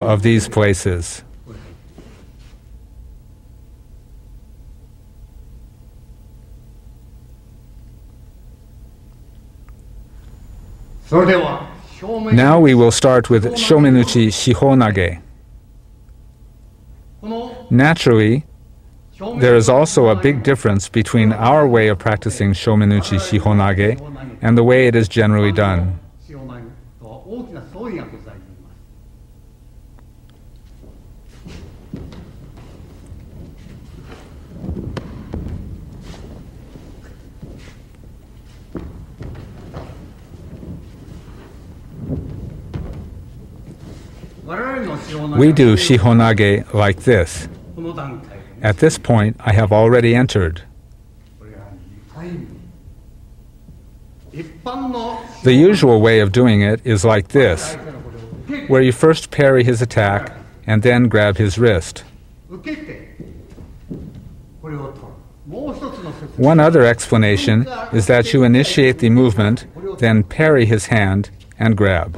of these places. Now we will start with Shomenuchi Shihonage. Naturally, there is also a big difference between our way of practicing Shomenuchi Shihonage and the way it is generally done. We do Shihonage like this. At this point, I have already entered. The usual way of doing it is like this, where you first parry his attack and then grab his wrist. One other explanation is that you initiate the movement, then parry his hand and grab.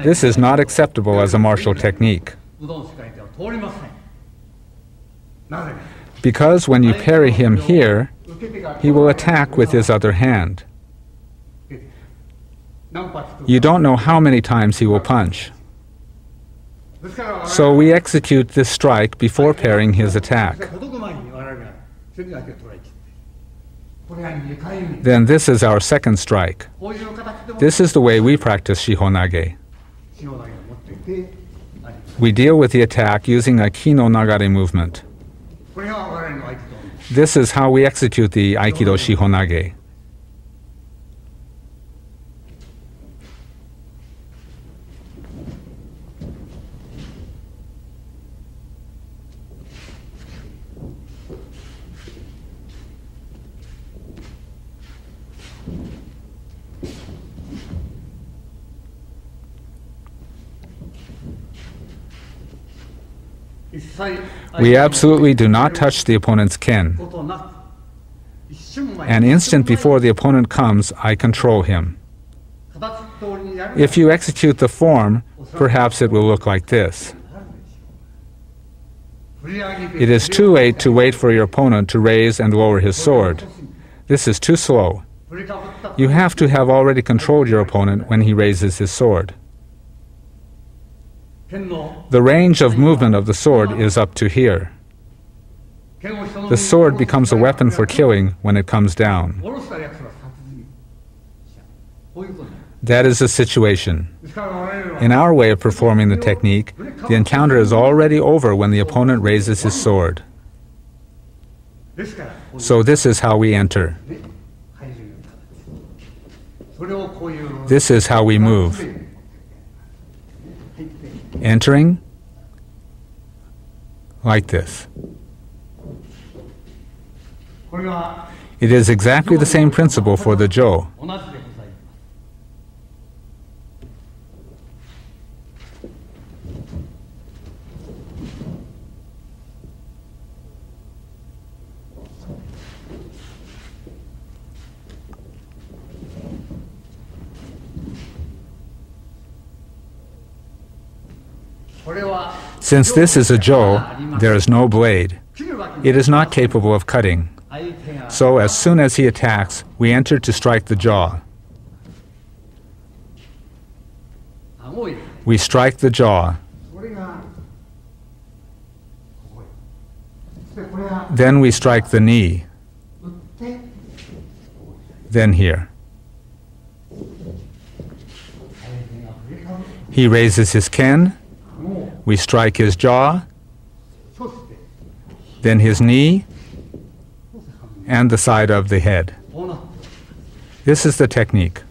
This is not acceptable as a martial technique. Because when you parry him here, he will attack with his other hand. You don't know how many times he will punch. So we execute this strike before parrying his attack. Then this is our second strike. This is the way we practice Shihonage. We deal with the attack using a ki-no-nagare movement. This is how we execute the Aikido Shihonage. We absolutely do not touch the opponent's ken. An instant before the opponent comes, I control him. If you execute the form, perhaps it will look like this. It is too late to wait for your opponent to raise and lower his sword. This is too slow. You have to have already controlled your opponent when he raises his sword. The range of movement of the sword is up to here. The sword becomes a weapon for killing when it comes down. That is the situation. In our way of performing the technique, the encounter is already over when the opponent raises his sword. So this is how we enter. This is how we move. Entering like this. It is exactly the same principle for the Jo. Since this is a Jo, there is no blade. It is not capable of cutting. So as soon as he attacks, we enter to strike the jaw. We strike the jaw. Then we strike the knee. Then here. He raises his ken. We strike his jaw, then his knee, and the side of the head. This is the technique.